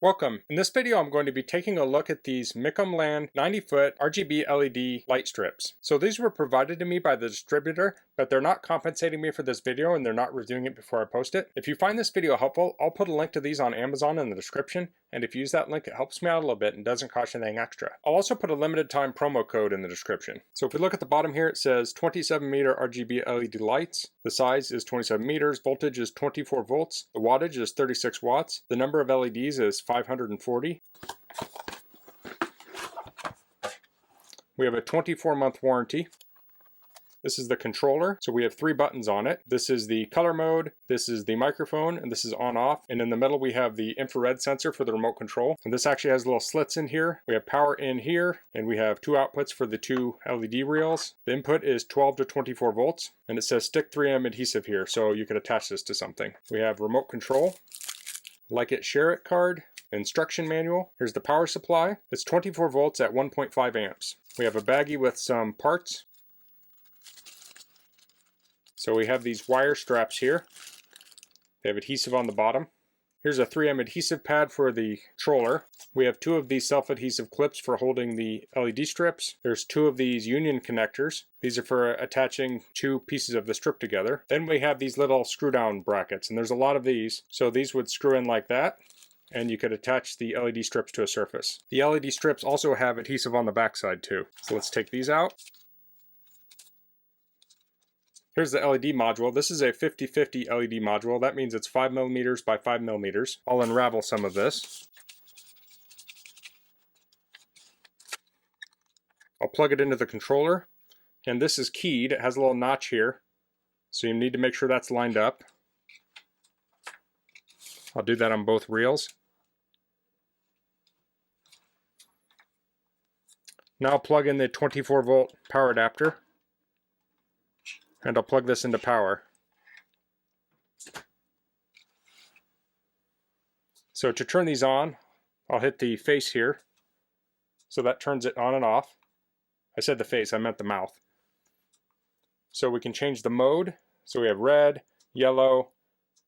Welcome. In this video I'm going to be taking a look at these Micomlan 90-foot RGB LED light strips. So these were provided to me by the distributor, but they're not compensating me for this video and they're not reviewing it before I post it. If you find this video helpful, I'll put a link to these on Amazon in the description, and if you use that link it helps me out a little bit and doesn't cost you anything extra. I'll also put a limited time promo code in the description. So if we look at the bottom here, it says 27 meter RGB LED lights. The size is 27 meters, voltage is 24 volts, the wattage is 36 watts, the number of LEDs is 540. We have a 24-month warranty. This is the controller. So we have 3 buttons on it. This is the color mode, this is the microphone, and this is on off. And in the middle we have the infrared sensor for the remote control. And this actually has little slits in here. We have power in here, and we have 2 outputs for the 2 LED reels. The input is 12 to 24 volts, and it says stick 3M adhesive here, so you could attach this to something. We have remote control, like it, share it card, instruction manual. Here's the power supply. It's 24 volts at 1.5 amps. We have a baggie with some parts. So we have these wire straps here. They have adhesive on the bottom. Here's a 3M adhesive pad for the controller. We have 2 of these self-adhesive clips for holding the LED strips. There's 2 of these union connectors. These are for attaching 2 pieces of the strip together. Then we have these little screw down brackets, and there's a lot of these. So these would screw in like that, and you could attach the LED strips to a surface. The LED strips also have adhesive on the backside too. So let's take these out. Here's the LED module. This is a 50-50 LED module. That means it's 5 millimeters by 5 millimeters. I'll unravel some of this. I'll plug it into the controller, and this is keyed. It has a little notch here, so you need to make sure that's lined up. I'll do that on both reels. Now I'll plug in the 24 volt power adapter, and I'll plug this into power. So to turn these on, I'll hit the face here, so that turns it on and off. I said the face, I meant the mouth. So we can change the mode. So we have red, yellow,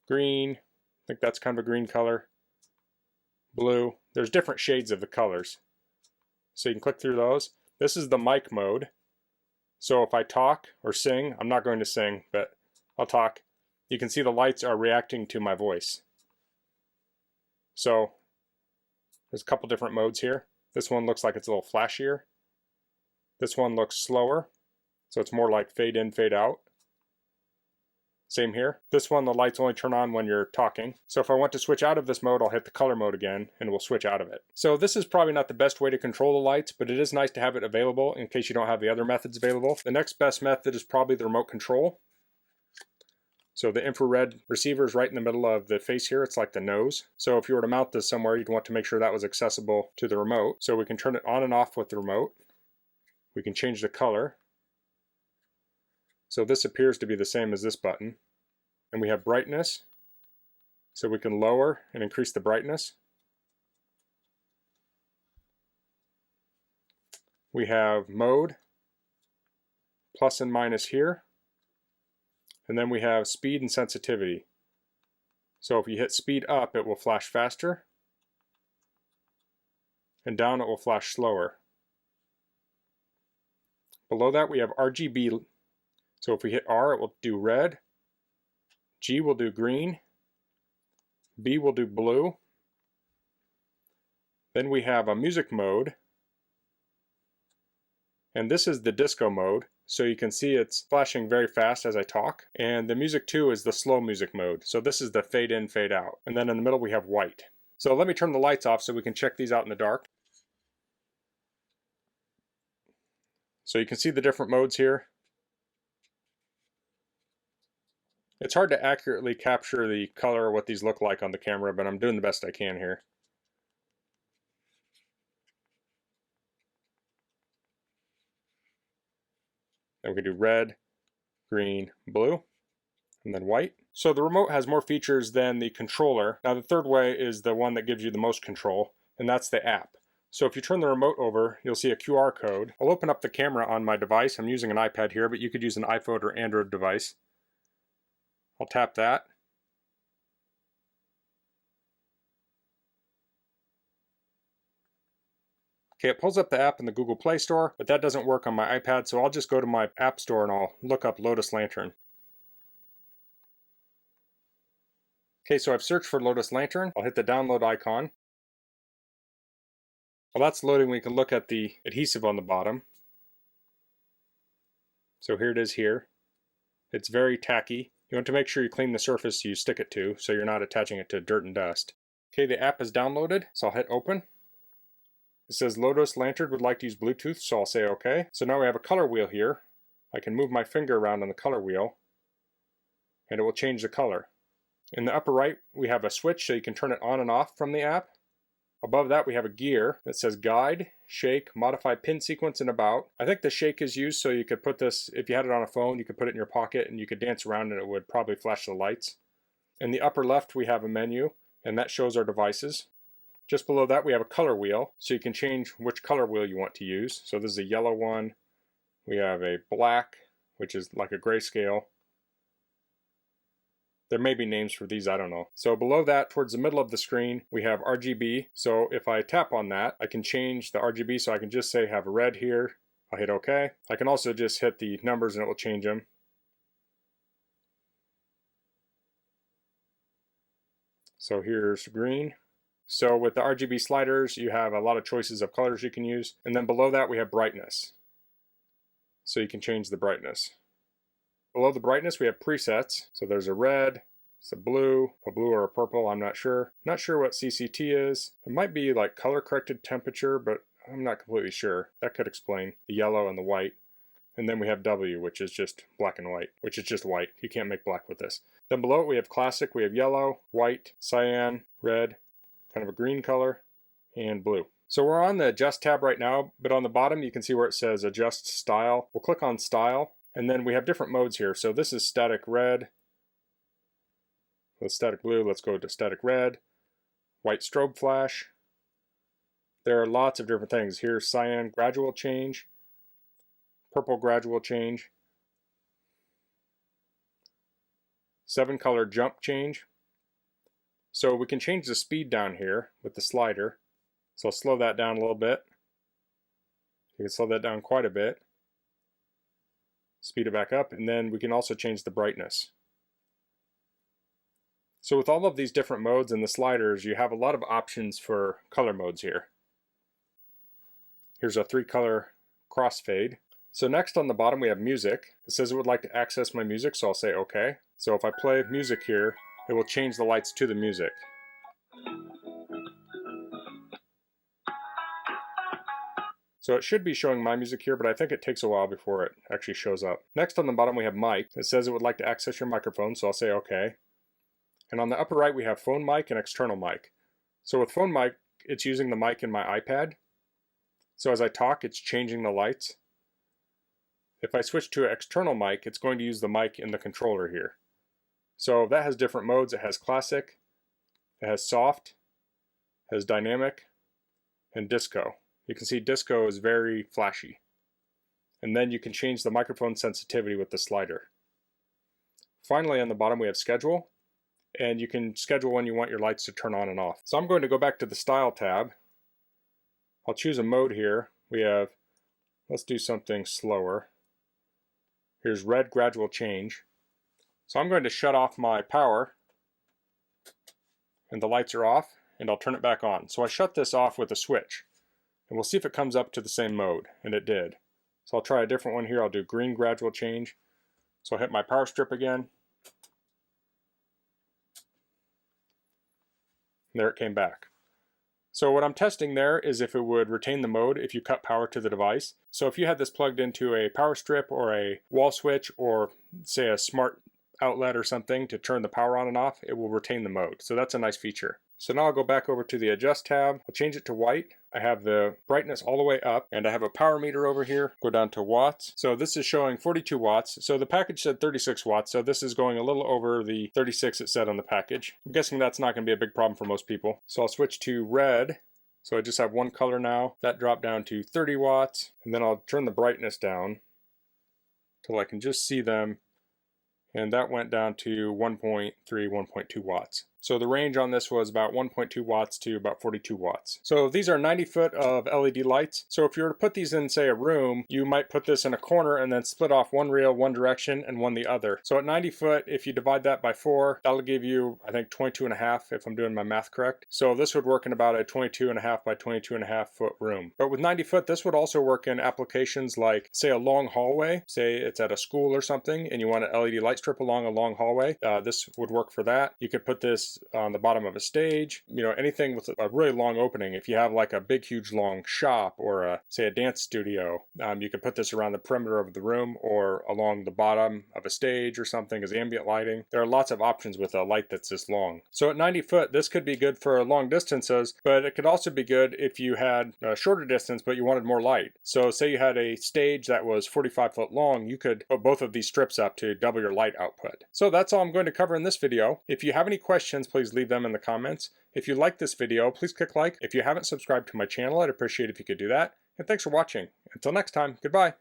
green, I think that's kind of a green color, blue. There's different shades of the colors. So you can click through those. This is the mic mode. So if I talk or sing, I'm not going to sing, but I'll talk. You can see the lights are reacting to my voice. So there's a couple different modes here. This one looks like it's a little flashier. This one looks slower, so it's more like fade in, fade out. Same here. This one, the lights only turn on when you're talking. So if I want to switch out of this mode, I'll hit the color mode again and we'll switch out of it. So this is probably not the best way to control the lights, but it is nice to have it available in case you don't have the other methods available. The next best method is probably the remote control. So the infrared receiver is right in the middle of the face here. It's like the nose. So if you were to mount this somewhere, you'd want to make sure that was accessible to the remote. So we can turn it on and off with the remote. We can change the color. So this appears to be the same as this button. And we have brightness. So we can lower and increase the brightness. We have mode, plus and minus here. And then we have speed and sensitivity. So if you hit speed up, it will flash faster. And down, it will flash slower. Below that, we have RGB. So if we hit R, it will do red. G will do green. B will do blue. Then we have a music mode. And this is the disco mode. So you can see it's flashing very fast as I talk. And the music 2 is the slow music mode. So this is the fade in, fade out. And then in the middle we have white. So let me turn the lights off so we can check these out in the dark. So you can see the different modes here. It's hard to accurately capture the color of what these look like on the camera, but I'm doing the best I can here. Then we can do red, green, blue, and then white. So the remote has more features than the controller. Now the third way is the one that gives you the most control, and that's the app. So if you turn the remote over, you'll see a QR code. I'll open up the camera on my device. I'm using an iPad here, but you could use an iPhone or Android device. I'll tap that. Okay, it pulls up the app in the Google Play Store, but that doesn't work on my iPad, so I'll just go to my App Store and I'll look up Lotus Lantern. Okay, so I've searched for Lotus Lantern. I'll hit the download icon. While that's loading, we can look at the adhesive on the bottom. So here it is here. It's very tacky. You want to make sure you clean the surface you stick it to so you're not attaching it to dirt and dust. Okay, the app is downloaded, so I'll hit open. It says Lotus Lantern would like to use Bluetooth, so I'll say OK. So now we have a color wheel here. I can move my finger around on the color wheel and it will change the color. In the upper right, we have a switch so you can turn it on and off from the app. Above that, we have a gear that says Guide, Shake, Modify Pin Sequence, and About. I think the shake is used so you could put this, if you had it on a phone, you could put it in your pocket and you could dance around and it would probably flash the lights. In the upper left, we have a menu, and that shows our devices. Just below that, we have a color wheel, so you can change which color wheel you want to use. So this is a yellow one. We have a black, which is like a grayscale. There may be names for these, I don't know. So below that, towards the middle of the screen, we have RGB. So if I tap on that, I can change the RGB. So I can just say have a red here. I'll hit OK. I can also just hit the numbers and it will change them. So here's green. So with the RGB sliders, you have a lot of choices of colors you can use. And then below that, we have brightness. So you can change the brightness. Below the brightness, we have presets. So there's a red, it's a blue or a purple, I'm not sure. Not sure what CCT is. It might be like color corrected temperature, but I'm not completely sure. That could explain the yellow and the white. And then we have W, which is just black and white, which is just white. You can't make black with this. Then below it, we have classic. We have yellow, white, cyan, red, kind of a green color, and blue. So we're on the Adjust tab right now, but on the bottom, you can see where it says Adjust Style. We'll click on Style. And then we have different modes here. So this is static red. With static blue, let's go to static red. White strobe flash. There are lots of different things. Here's cyan gradual change. Purple gradual change. 7-color jump change. So we can change the speed down here with the slider. So I'll slow that down a little bit. You can slow that down quite a bit. Speed it back up, and then we can also change the brightness. So with all of these different modes and the sliders, you have a lot of options for color modes here. Here's a 3-color crossfade. So next on the bottom we have music. It says it would like to access my music, so I'll say OK. So if I play music here, it will change the lights to the music. So it should be showing my music here, but I think it takes a while before it actually shows up. Next on the bottom we have mic. It says it would like to access your microphone, so I'll say OK. And on the upper right we have phone mic and external mic. So with phone mic, it's using the mic in my iPad. So as I talk, it's changing the lights. If I switch to an external mic, it's going to use the mic in the controller here. So that has different modes. It has classic, it has soft, it has dynamic, and disco. You can see disco is very flashy. And then you can change the microphone sensitivity with the slider. Finally, on the bottom we have schedule, and you can schedule when you want your lights to turn on and off. So I'm going to go back to the Style tab. I'll choose a mode here. We have, let's do something slower. Here's red gradual change. So I'm going to shut off my power, and the lights are off, and I'll turn it back on. So I shut this off with a switch. And we'll see if it comes up to the same mode, and it did. So I'll try a different one here. I'll do green gradual change. So I'll hit my power strip again. And there it came back. So what I'm testing there is if it would retain the mode if you cut power to the device. So if you had this plugged into a power strip or a wall switch or say a smart outlet or something to turn the power on and off, it will retain the mode. So that's a nice feature. So now I'll go back over to the Adjust tab. I'll change it to white. I have the brightness all the way up, and I have a power meter over here. Go down to watts. So this is showing 42 watts. So the package said 36 watts, so this is going a little over the 36 it said on the package. I'm guessing that's not going to be a big problem for most people. So I'll switch to red. So I just have one color now. That dropped down to 30 watts, and then I'll turn the brightness down till I can just see them. And that went down to 1.3, 1.2 watts. So the range on this was about 1.2 watts to about 42 watts. So these are 90 foot of LED lights. So if you were to put these in, say, a room, you might put this in a corner and then split off one reel one direction and one the other. So at 90 foot, if you divide that by 4, that'll give you, I think, 22.5 if I'm doing my math correct. So this would work in about a 22.5 by 22.5 foot room. But with 90 foot, this would also work in applications like, say, a long hallway. Say it's at a school or something and you want an LED light strip along a long hallway. This would work for that. You could put this on the bottom of a stage, you know, anything with a really long opening. If you have like a big, huge, long shop or say a dance studio, you could put this around the perimeter of the room or along the bottom of a stage or something as ambient lighting. There are lots of options with a light that's this long. So at 90 foot, this could be good for long distances, but it could also be good if you had a shorter distance, but you wanted more light. So say you had a stage that was 45 foot long, you could put both of these strips up to double your light output. So that's all I'm going to cover in this video. If you have any questions, please leave them in the comments. If you like this video, please click like. If you haven't subscribed to my channel, I'd appreciate if you could do that. And thanks for watching. Until next time, goodbye.